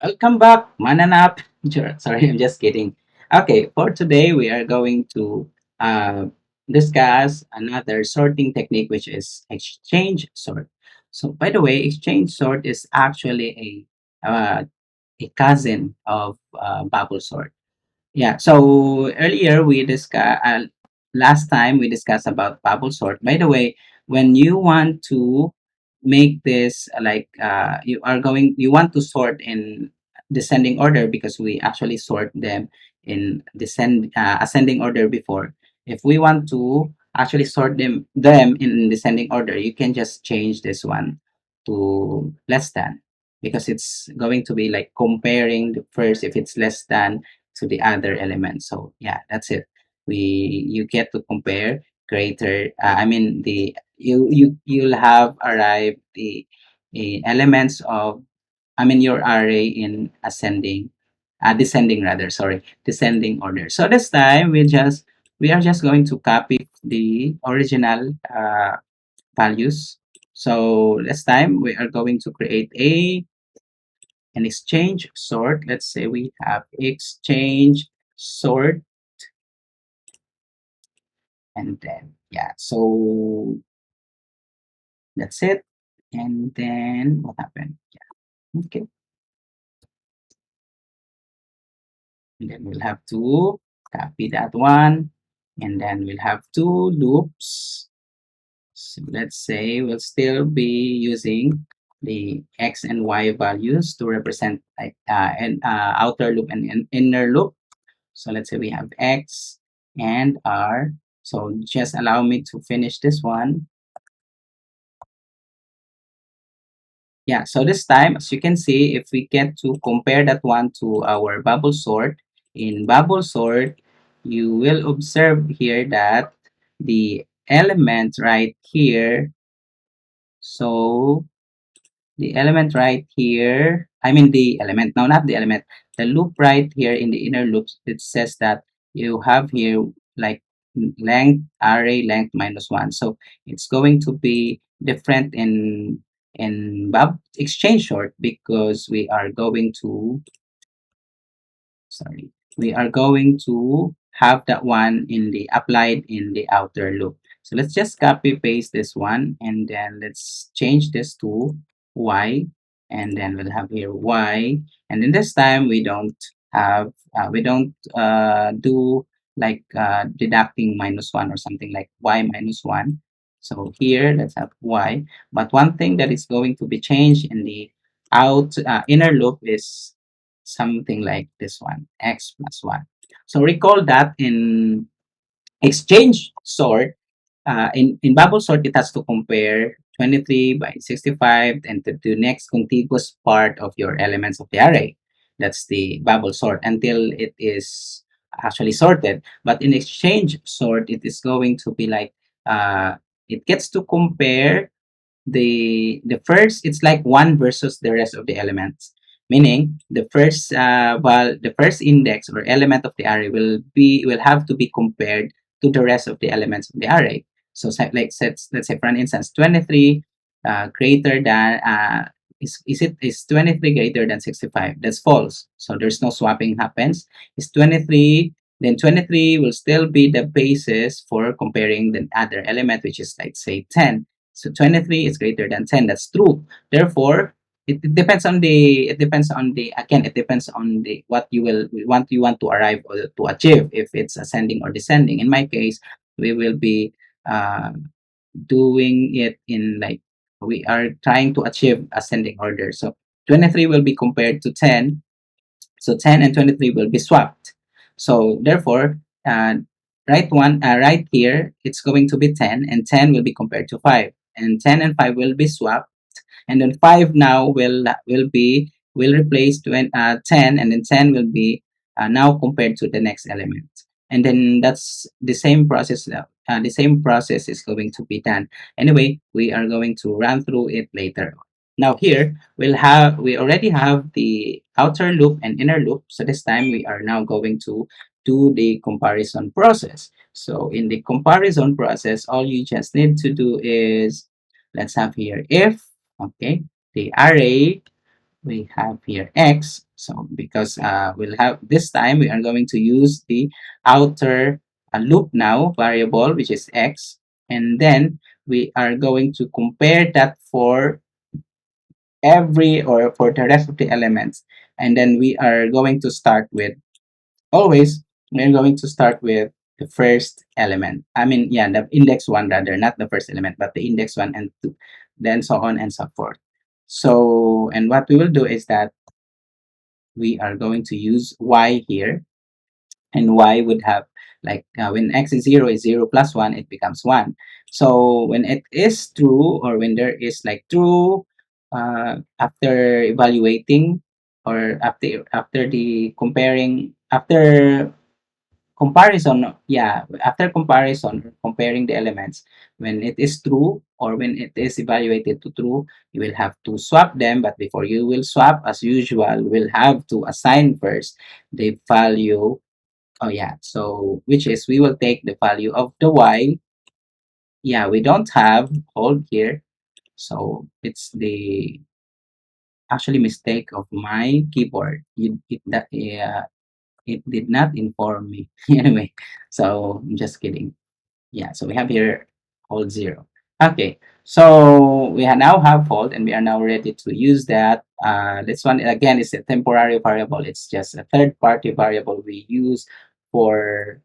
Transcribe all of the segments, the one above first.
Welcome back, Mananap. Sorry, I'm just kidding. Okay, for today we are going to uh, discuss another sorting technique, which is exchange sort. So, by the way, exchange sort is actually a cousin of bubble sort. Yeah. So earlier we discussed, last time we discussed about bubble sort. By the way, when you want to make this you want to sort in descending order because we actually sort them in ascending order before. If we want to actually sort them in descending order, you can just change this one to less than because it's going to be like comparing the first if it's less than to the other elements. So yeah, that's it. You get to compare greater. I mean the you'll have arrived the elements of I mean your array in descending rather. Sorry, descending order. So this time we are just going to copy the original values. So this time we are going to create an exchange sort. Let's say we have exchange sort and then yeah, so that's it. And then what happened? Yeah, okay. And then we'll have to copy that one, and then we'll have two loops. So let's say we'll still be using the x and y values to represent like an outer loop and an inner loop. So let's say we have x and r. So just allow me to finish this one. Yeah, so this time, as you can see, if we get to compare that one to our bubble sort, in bubble sort, you will observe here that the element right here, so the element right here, I mean the element, no, not the element, the loop right here in the inner loops, it says that you have here like length, array length minus one. So it's going to be different in Bob exchange sort because we are going to sorry, we are going to have that one in the applied in the outer loop. So let's just copy paste this one and then let's change this to y, and then we'll have here y, and then this time we don't do like deducting minus one or something like y minus one. So here let's have y, but one thing that is going to be changed in the inner loop is something like this one, x plus 1. So recall that in exchange sort, in bubble sort, it has to compare 23 by 65 and to the next contiguous part of your elements of the array. That's the bubble sort until it is actually sorted. But in exchange sort, it is going to be like it gets to compare the first, it's like one versus the rest of the elements, meaning the first index or element of the array will have to be compared to the rest of the elements of the array. So let's say for an instance 23 greater than is 23 greater than 65? That's false, so there's no swapping happens. Is 23, then 23 will still be the basis for comparing the other element, which is like say 10. So 23 is greater than 10. That's true. Therefore, it depends on it depends on the what you want to arrive or to achieve, if it's ascending or descending. In my case, we will be uh, doing it in like we are trying to achieve ascending order. So 23 will be compared to 10, so 10 and 23 will be swapped. So therefore, right here, it's going to be 10, and 10 will be compared to 5. And 10 and 5 will be swapped. And then 5 now will replace 10, and then 10 will be now compared to the next element. And then that's the same process. The same process is going to be done. Anyway, we are going to run through it later. Now here we already have the outer loop and inner loop. So this time we are now going to do the comparison process. So in the comparison process, all you just need to do is, let's have here if, okay, the array, we have here x, So because we'll have this time, we are going to use the outer loop now variable, which is x, and then we are going to compare that for every or for the rest of the elements, and then we are going to start with always we're going to start with the first element. I mean, yeah, the index one rather, not the first element, but the index one and two, then so on and so forth. So, and what we will do is that we are going to use y here, and y would have like when x is 0 plus 1, it becomes 1. So when it is true, or when there is like true after evaluating, or after the comparing, after comparison, yeah, after comparison or comparing the elements, when it is true or when it is evaluated to true, you will have to swap them. But before you will swap, as usual, we'll have to assign first the value. Oh yeah, so which is we will take the value of the y. Yeah, we don't have hold here, so it's the actually mistake of my keyboard. It did not inform me. Anyway, so I'm just kidding. Yeah, so we have here hold 0. Okay, so now have hold, and we are now ready to use that. This one again is a temporary variable. It's just a third party variable we use for,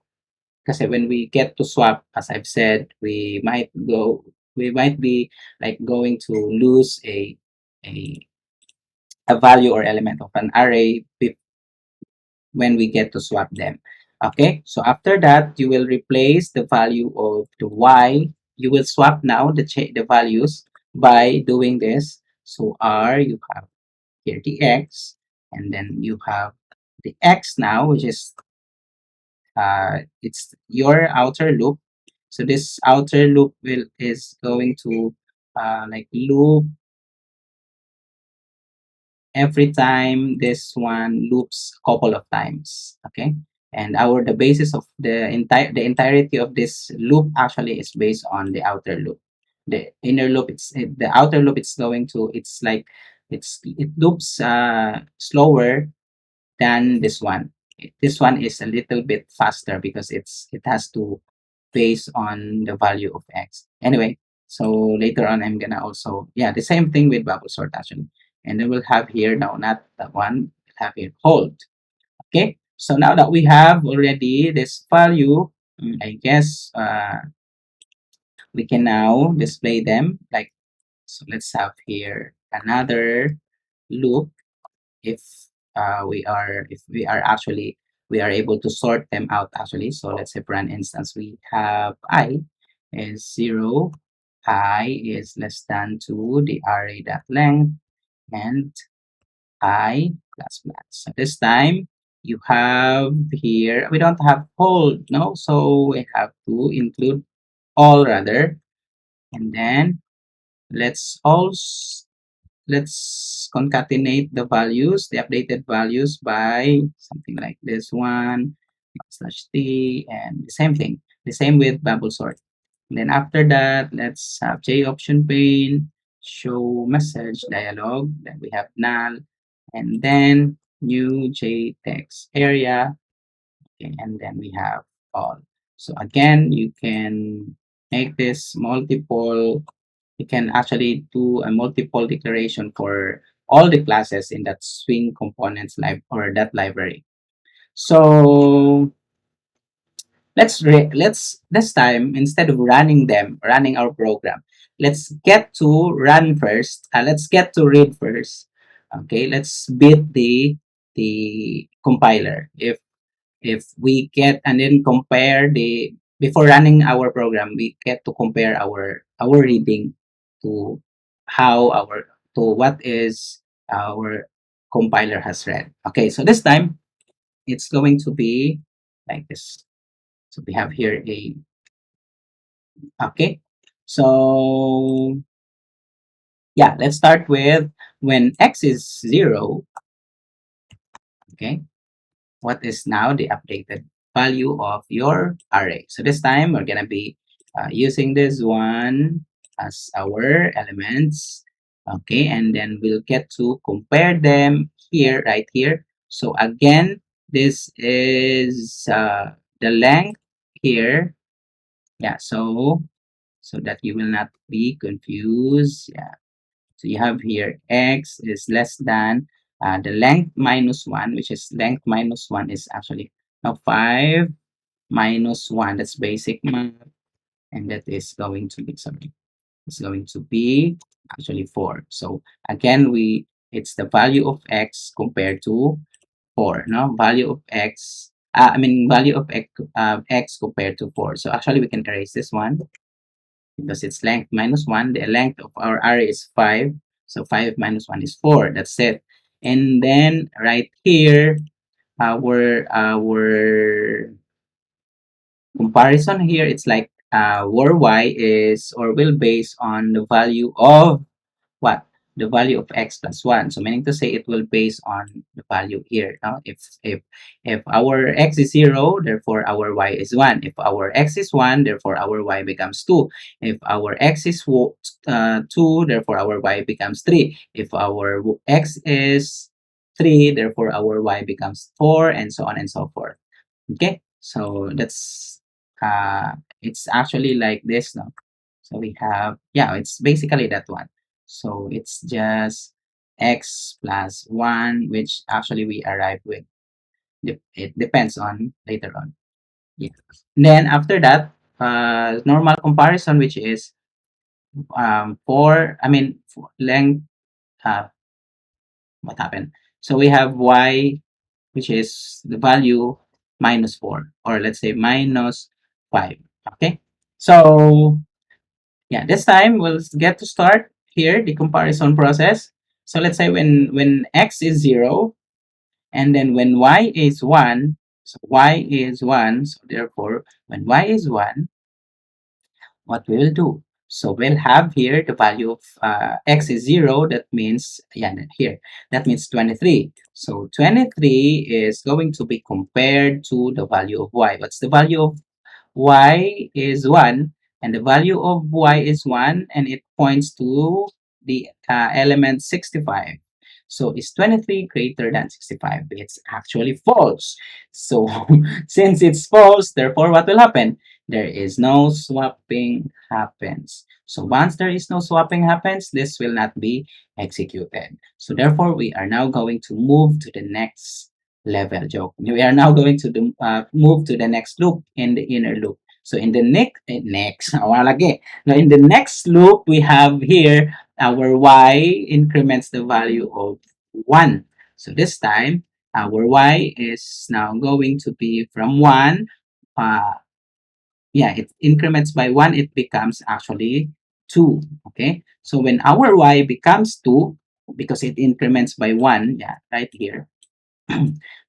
because when we get to swap, as I've said, we might be like going to lose a, a value or element of an array when we get to swap them. Okay, so after that, you will replace the value of the y. You will swap now the values by doing this. So r, you have here the x, and then you have the x now, which is it's your outer loop. So this outer loop is going to like loop every time this one loops a couple of times. Okay, and the basis of the entirety of this loop actually is based on the outer loop. The inner loop, the outer loop, it's going to, it's like it loops slower than this one. This one is a little bit faster because it has to based on the value of x. Anyway, so later on I'm gonna also, yeah, the same thing with bubble sort actually. And then we'll have here now, not that one, we'll have here hold. Okay, so now that we have already this value, I guess we can now display them like, so let's have here another loop. If if we are actually, we are able to sort them out actually. So let's say for an instance, we have I is 0, I is less than 2, the array dot length, and I plus plus. So this time you have here, we don't have hold, no, so we have to include all rather. And then let's also, let's concatenate the values, the updated values by something like this one, slash t, and the same thing, the same with bubble sort. And then after that, let's have J option pane, show message dialog, then we have null, and then new J text area, okay, and then we have all. So again, you can make this multiple, you can actually do a multiple declaration for all the classes in that swing components or that library. So let's this time, instead of running our program, let's get to run first. Let's get to read first. Okay, let's beat the compiler. If we get and then compare the, before running our program, we get to compare our reading to how our, to what is our compiler has read. Okay, so this time it's going to be like this. So we have here a, okay, so yeah, let's start with when x is 0. Okay, what is now the updated value of your array? So this time we're gonna be using this one as our elements. Okay, and then we'll get to compare them here, right here. So again, this is the length here. Yeah, so that you will not be confused. Yeah, so you have here x is less than the length minus 1, which is length minus 1 is actually now 5 minus 1. That's basic math. And that is going to be something. It's going to be actually 4. So again, it's the value of x compared to 4. No, value of x. I mean value of x compared to 4. So actually, we can erase this one because it's length minus 1. The length of our array is 5. So 5 minus 1 is 4. That's it. And then right here, our comparison here, it's like where y is or will base on the value of what? The value of x plus 1. So meaning to say it will base on the value here. Now, if our x is 0, therefore our y is 1. If our x is 1, therefore our y becomes 2. If our x is 2, therefore our y becomes 3. If our x is 3, therefore our y becomes 4, and so on and so forth. Okay, so that's it's actually like this now. So we have, yeah, it's basically that one. So it's just x plus 1, which actually we arrive with. It depends on later on. Yeah. Then after that, normal comparison, which is length. Uh, what happened? So we have y, which is the value minus 4, or let's say minus 5. Okay. So yeah, this time we'll get to start here the comparison process. So let's say when x is 0, and then when y is 1, so y is 1, so therefore when y is 1, what we will do? So we'll have here the value of x is 0. That means, yeah, here, that means 23. So 23 is going to be compared to the value of y. What's the value of y is 1, and the value of y is 1, and it points to the element 65. So is 23 greater than 65? It's actually false. So since it's false, therefore what will happen? There is no swapping happens. So once there is no swapping happens, this will not be executed. So therefore, we are now going to move to the next level. Joke. We are now going to move to the next loop in the inner loop. So in the next, now in the next loop, we have here our y increments the value of 1. So this time, our y is now going to be from 1. Yeah, it increments by 1, it becomes actually 2. Okay, so when our y becomes 2, because it increments by 1, yeah, right here,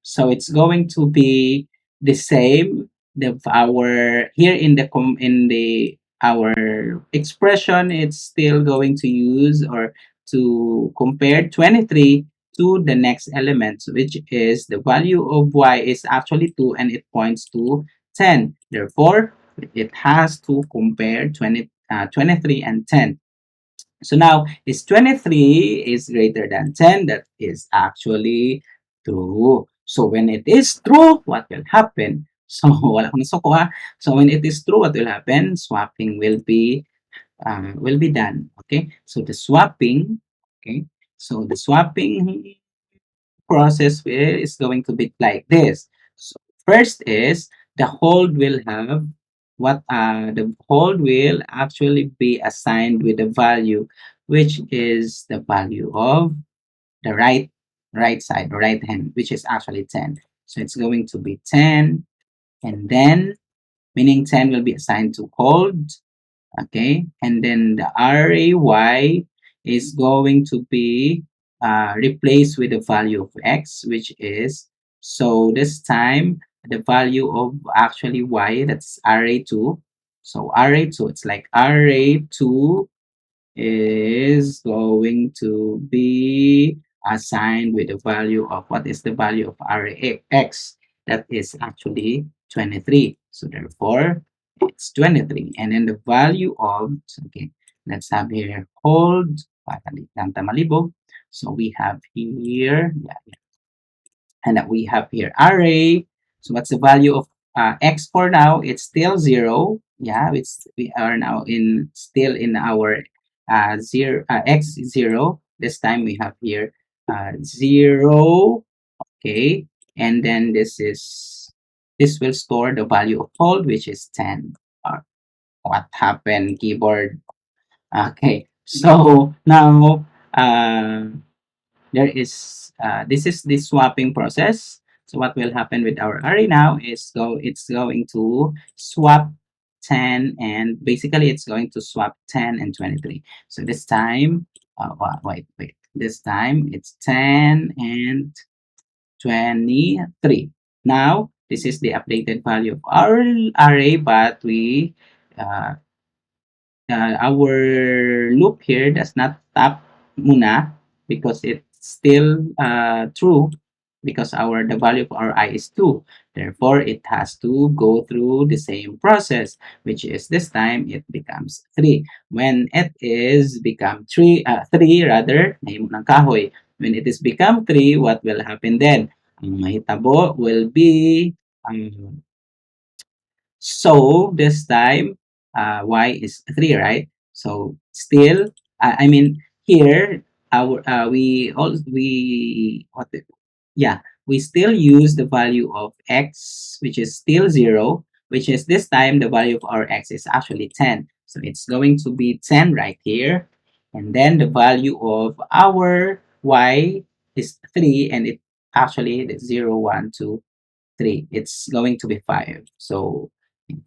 so it's going to be the same. Our here in the our expression, it's still going to use or to compare 23 to the next element, which is the value of y is actually 2, and it points to 10. Therefore it has to compare 23 and 10. So now, is 23 is greater than 10? That is actually true. So when it is true, what will happen? So wala akong nasuko ha. So when it is true, what will happen? Swapping will be done. Okay. So the swapping. Okay. So the swapping process is going to be like this. So first is the hold will have the hold will actually be assigned with the value, which is the value of the right side, the right hand, which is actually 10. So it's going to be 10, and then meaning 10 will be assigned to hold. Okay, and then the ray is going to be replaced with the value of x, which is, so this time the value of actually y, that's array2. So array2, it's like array2 is going to be assigned with the value of, what is the value of array x? That is actually 23. So therefore, it's 23. And then the value of, okay, let's have here hold, para di lang tayo malibog. So we have here, yeah, and that we have here array. So what's the value of x for now? It's still 0. Yeah, we are now in still in our zero x 0. This time we have here 0. Okay, and then this will store the value of hold, which is 10. What happened, keyboard? Okay, so now there is this is the swapping process. So what will happen with our array now is it's going to swap 10, and basically it's going to swap 10 and 23. So this time wait, this time it's 10 and 23. Now this is the updated value of our array, but we uh, our loop here does not stop muna because it's still true, because our the value of our I is 2. Therefore, it has to go through the same process, which is this time it becomes 3. When it is become 3 rather, name ng kahoy. When it is become 3, what will happen then? Ang mahitabo will be so this time, y is 3, right? So still, I mean, here, our we what the, yeah, we still use the value of x, which is still 0, which is this time the value of our x is actually 10. So it's going to be 10 right here. And then the value of our y is 3, and it actually the 0, 1, 2, 3. It's going to be 5. So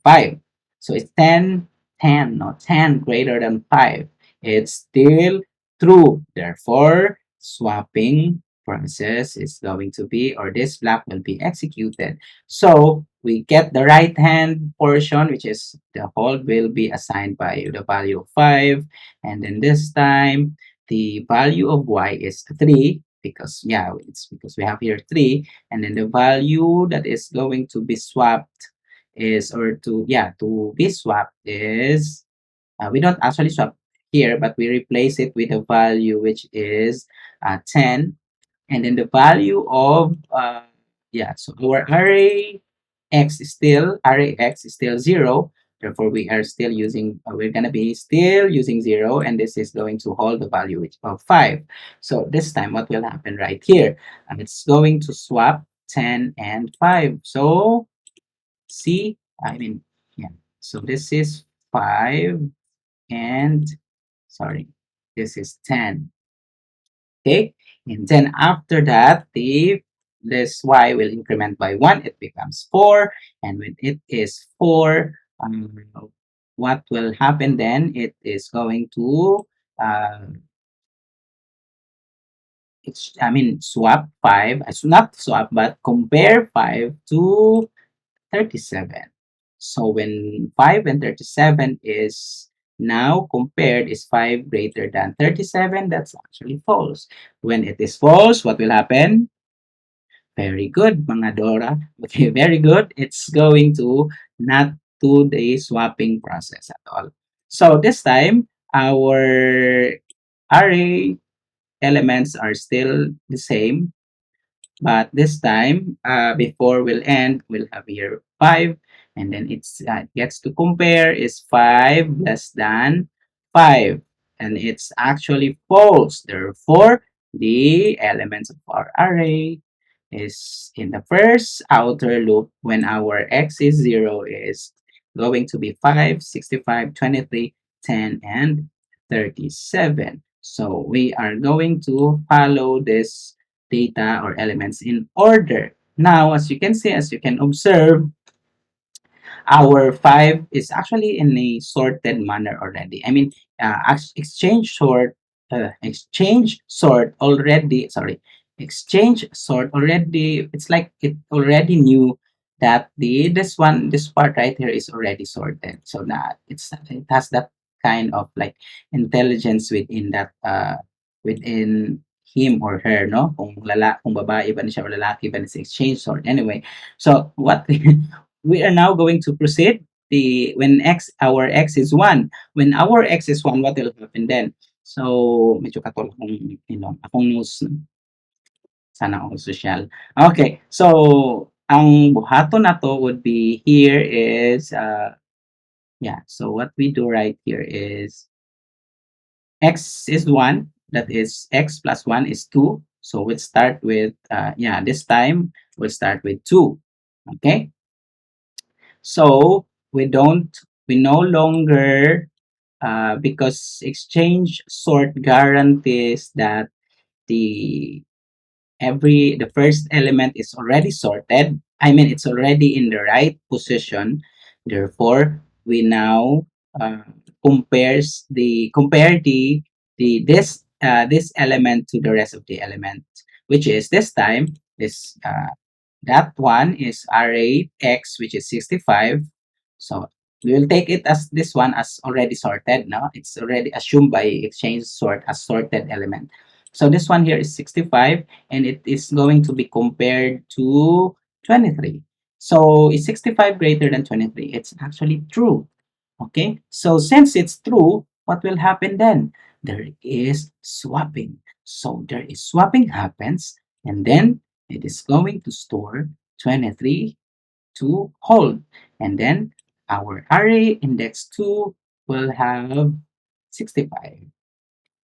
5. So it's 10, 10, not 10 greater than 5. It's still true. Therefore, swapping process is going to be, or this block will be executed. So we get the right hand portion, which is the hold will be assigned by the value of 5. And then this time, the value of y is 3, because yeah, it's because we have here 3. And then the value that is going to be swapped is, or to yeah, to be swapped is, we don't actually swap here, but we replace it with a value which is 10. And then the value of yeah, so our array x is still 0. Therefore we are still using, we're going to be still using 0, and this is going to hold the value of 5. So this time what will happen right here, and it's going to swap 10 and 5. So see, I mean, yeah, so this is 5, and sorry, this is 10. Okay, and then after that, the this y will increment by 1, it becomes 4. And when it is 4, what will happen then? It is going to uh, I mean, swap 5, not swap, but compare 5 to 37. So when 5 and 37 is now compared, is 5 greater than 37? That's actually false. When it is false, what will happen? Very good, mga Dora. Okay, very good. It's going to not do the swapping process at all. So this time, our array elements are still the same. But this time, before we'll end, we'll have here 5. And then it's gets to compare is 5 less than 5. And it's actually false. Therefore, the elements of our array is in the first outer loop when our x is 0 is going to be 5, 65, 23, 10, and 37. So we are going to follow this data or elements in order. Now, as you can see, as you can observe, our 5 is actually in a sorted manner already. I mean, exchange sort already, sorry, exchange sort already, it's like it already knew that this part right here is already sorted. So that it has that kind of like intelligence within that within him or her, no? Kung babae ba siya or lalaki ba sa exchange sort. Anyway, so what we are now going to proceed. The when our x is 1, when our x is 1, what will happen then? So, medyo katulad akong, akong news, sana all social. Okay, so ang buhaton na to would be here is, yeah, so what we do right here is x is 1, that is x plus 1 is 2. So we'll start with, yeah, this time we'll start with 2. Okay, so we no longer, because exchange sort guarantees that the the first element is already sorted. I mean, it's already in the right position. Therefore, we now, compare this element to the rest of the elements, which is this time this, that one is array x, which is 65. So we will take it as this one as already sorted. No, it's already assumed by exchange sort as sorted element. So this one here is 65, and it is going to be compared to 23. So is 65 greater than 23? It's actually true. Okay, so since it's true, what will happen then? There is swapping. So there is swapping happens, and then it is going to store 23 to hold. And then our array index 2 will have 65.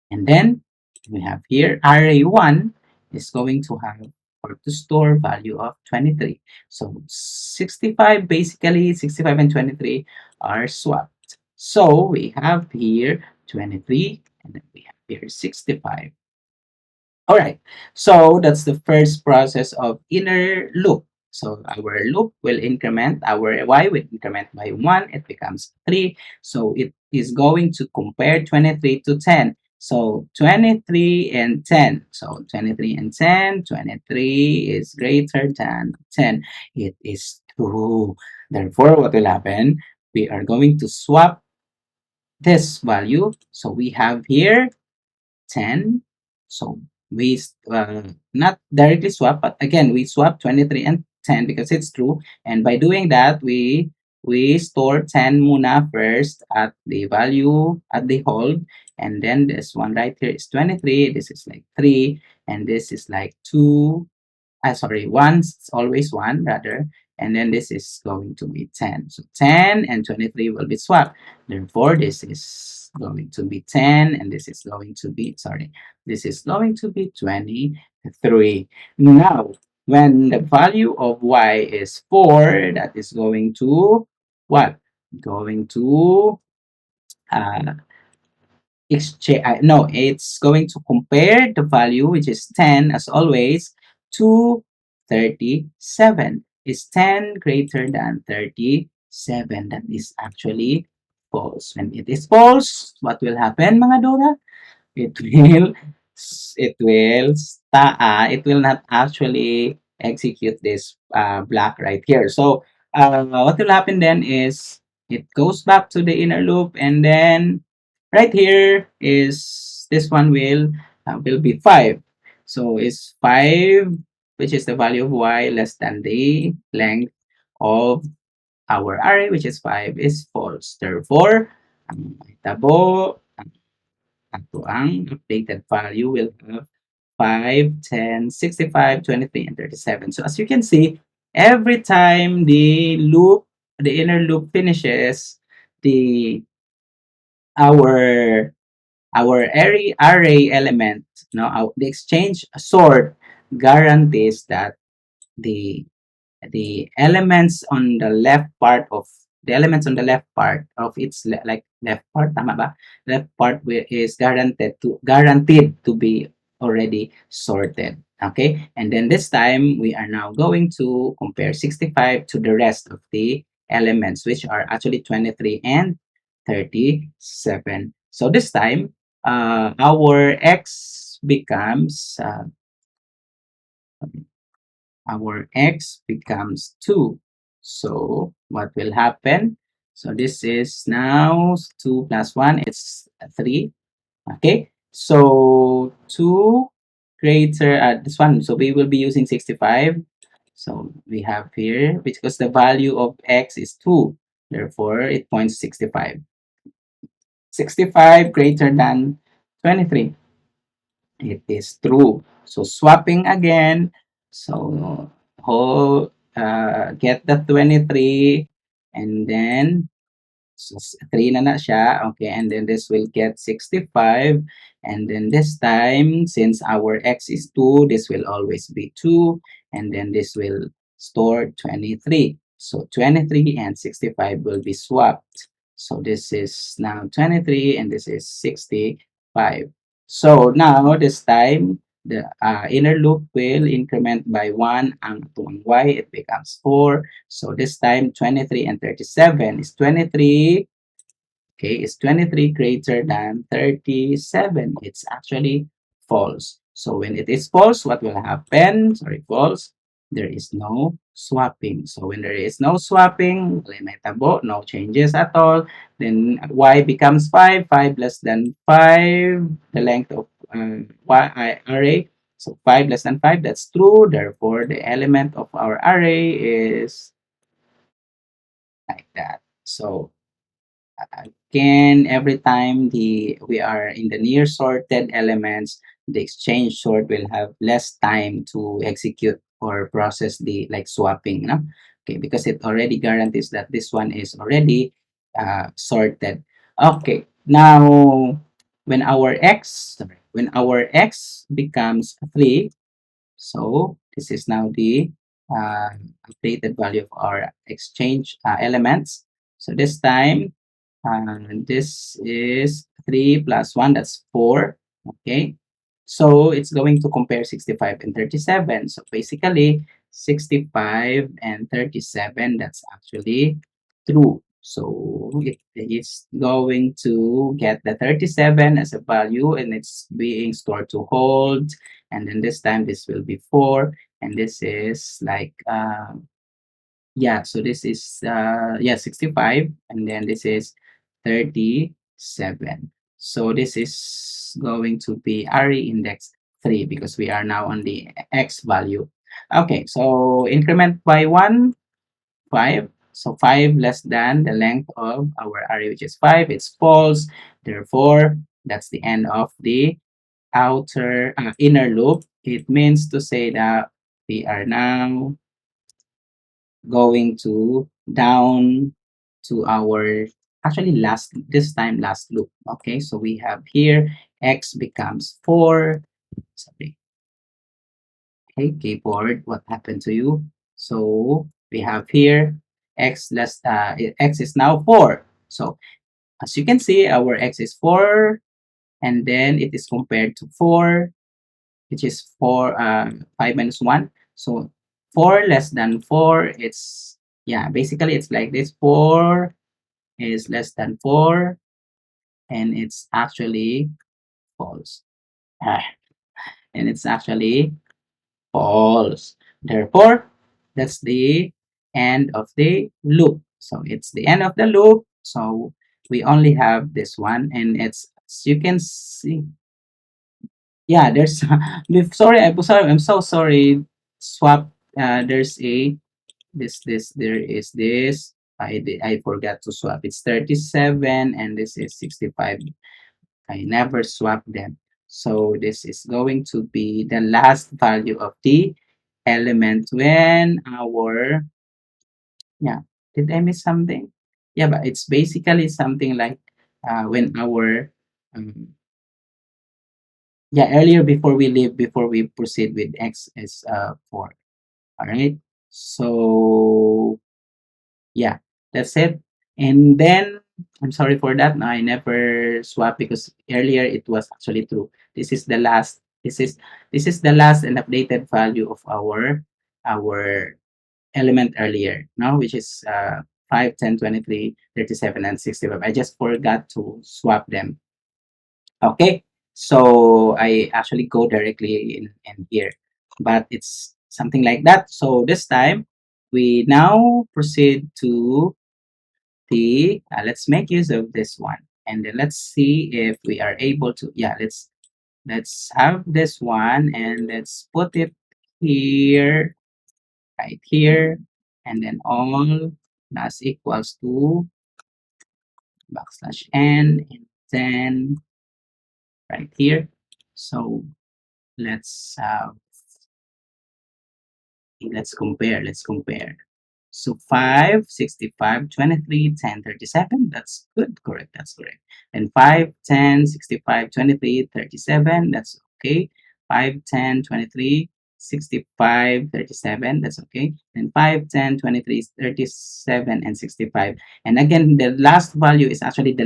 And then we have here array 1 is going to have or to store value of 23. So 65, basically 65 and 23 are swapped. So we have here 23, and then we have here 65. All right, so that's the first process of inner loop. So our loop will increment, our y will increment by 1, it becomes 3. So it is going to compare 23 to 10. So 23 and 10. So 23 and 10, 23 is greater than 10. It is true. Therefore, what will happen? We are going to swap this value. So we have here 10. So we, not directly swap, but again, we swap 23 and 10 because it's true. And by doing that, we store 10 muna first at the value at the hold. And then this one right here is 23. This is like 3. And this is like 2. Sorry, it's always 1 rather, and then this is going to be 10. So 10 and 23 will be swapped. Therefore, this is going to be 10, and this is going to be, sorry, this is going to be 23. Now, when the value of y is 4, that is going to what? Going to, uh, exchange, no, it's going to compare the value, which is 10 as always, to 37. Is 10 greater than 37? That is actually false. When it is false, what will happen, mga Dora? It will it will not actually execute this, block right here. So what will happen then is it goes back to the inner loop, and then right here is this one will be 5. So is 5, which is the value of y, less than the length of our array, which is 5, is false. Therefore, ang mahitabo ato ang updated value will have 5, 10, 65, 23, and 37. So as you can see, every time the inner loop finishes, the our array element, no, the exchange sort guarantees that the elements on the left part of its like left part, tama ba? Left part is guaranteed to be already sorted. Okay, and then this time we are now going to compare 65 to the rest of the elements, which are actually 23 and 37. So this time, our x becomes, our x becomes 2. So what will happen? So this is now 2 plus 1, it's 3. Okay, so 2 greater at this one. So we will be using 65. So we have here, because the value of x is 2. Therefore, it points 65. 65 greater than 23. It is true. So swapping again. So get the 23 and then so, 3 na na siya. Okay, and then this will get 65. And then this time, since our x is 2, this will always be 2. And then this will store 23. So 23 and 65 will be swapped. So this is now 23 and this is 65. So now this time, the inner loop will increment by 1 ang tuwang y. It becomes 4. So this time 23 and 37 is 23. Okay, is 23 greater than 37? It's actually false. So when it is false, what will happen? Sorry, false. There is no swapping. So when there is no swapping, no changes at all, then y becomes 5, 5 less than 5, the length of array. So 5 less than 5, that's true. Therefore, the element of our array is like that. So again, every time we are in the near sorted elements, the exchange sort will have less time to execute or process the like swapping, no? Okay, because it already guarantees that this one is already sorted. Okay, now when our x becomes 3, so this is now the uh, updated value of our exchange elements. So this time and this is 3 plus 1, that's 4. Okay. So it's going to compare 65 and 37. So basically, 65 and 37, that's actually true. So it is going to get the 37 as a value and it's being stored to hold. And then this time, this will be 4. And this is like yeah, so this is 65 and then this is 37. So this is going to be array index 3 because we are now on the x value. Okay, so increment by 1, 5. So 5 less than the length of our array, which is 5. It's false. Therefore, that's the end of the inner loop. It means to say that we are now going to down to our actually last this time last loop. Okay, so we have here x becomes 4. Sorry. Okay, keyboard, what happened to you? So we have here x is now 4. So as you can see, our x is 4 and then it is compared to 4, which is 5 minus 1. So 4 less than 4, it's yeah, basically it's like this. 4 is less than 4 and it's actually false. Ah, and it's actually false. Therefore, that's the end of the loop. So it's the end of the loop. So we only have this one and it's as you can see. Yeah, there's I'm so sorry. Swap there's a there is this. I forgot to swap. It's 37 and this is 65. I never swap them. So this is going to be the last value of the element when our, yeah, did I miss something? Yeah, but it's basically something like when our, um, yeah, earlier before we proceed with X is 4. All right. So yeah, that's it. And then I'm sorry for that. No, I never swap because earlier it was actually true. This is the last. This is the last and updated value of our element earlier. No, which is 5, 10, 23, 37, and 65. I just forgot to swap them. Okay, so I actually go directly in here, but it's something like that. So this time we now proceed to the let's make use of this one and then let's see if we are able to, yeah, let's have this one and let's put it here, right here, and then all plus equals to backslash n and then right here. So let's let's compare. So 5, 65, 23, 10, 37. That's good, correct, that's correct. And 5, 10, 65, 23, 37. That's okay. 5, 10, 23, 65, 37. That's okay. And 5, 10, 23, 37, and 65. And again, the last value is actually the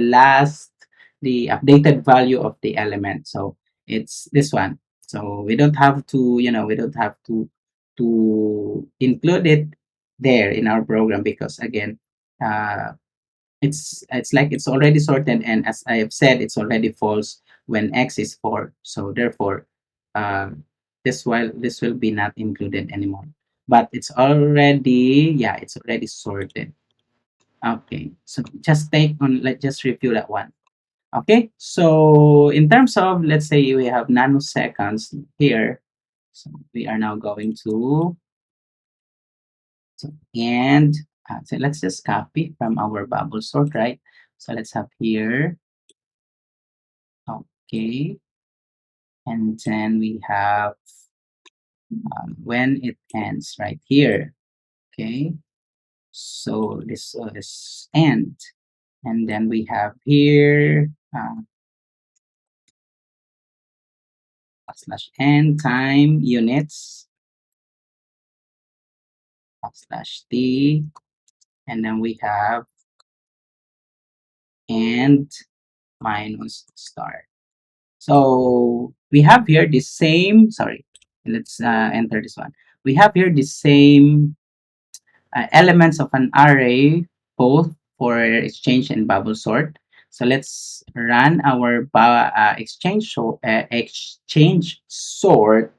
updated value of the element. So it's this one. So we don't have to, we don't have to include it there in our program, because again, uh, it's like it's already sorted, and as I have said, it's already false when x is 4. So therefore, um, this will be not included anymore, but it's already, yeah, it's already sorted. Okay, so just take on, let's just review that one. Okay, so in terms of, let's say we have nanoseconds here, so we are now going to, so, and so let's just copy from our bubble sort, right? So let's have here, okay, and then we have when it ends right here, okay. So this is end, and then we have here slash end time units slash t, and then we have and minus star. So we have here the same, sorry, let's enter this one. We have here the same elements of an array, both for exchange and bubble sort. So let's run our exchange sort.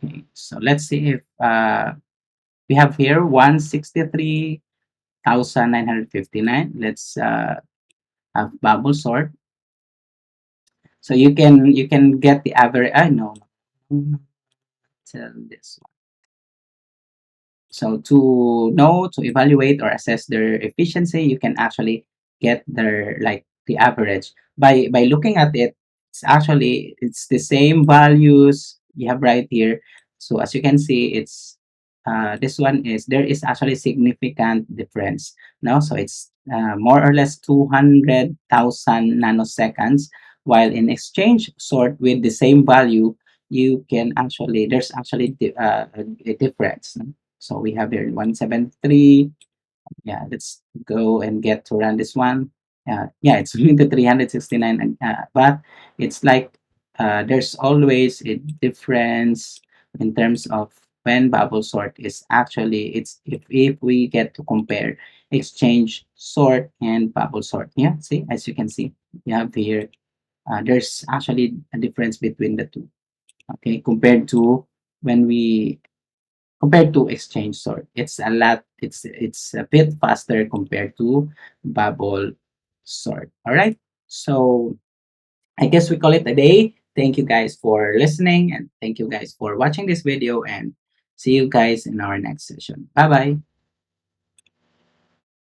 Okay, so let's see if we have here 163,959. Let's have bubble sort. So you can get the average. I know. Tell this one. So to evaluate or assess their efficiency, you can actually get their, like, the average by looking at it. It's the same values you have right here. So as you can see, it's this one is, there is actually significant difference. No, so it's more or less 200,000 nanoseconds, while in exchange sort with the same value, you can actually, there's actually a difference. No? So we have here 173. Yeah, let's go and get to run this one. Yeah, it's only the 369, but it's like there's always a difference in terms of when bubble sort is actually, it's if we get to compare exchange sort and bubble sort. Yeah, see, as you can see, you have here, there's actually a difference between the two. Okay, when we compared to exchange sort, it's a bit faster compared to bubble sort. All right, so I guess we call it a day. Thank you guys for listening, and thank you guys for watching this video, and see you guys in our next session. Bye bye.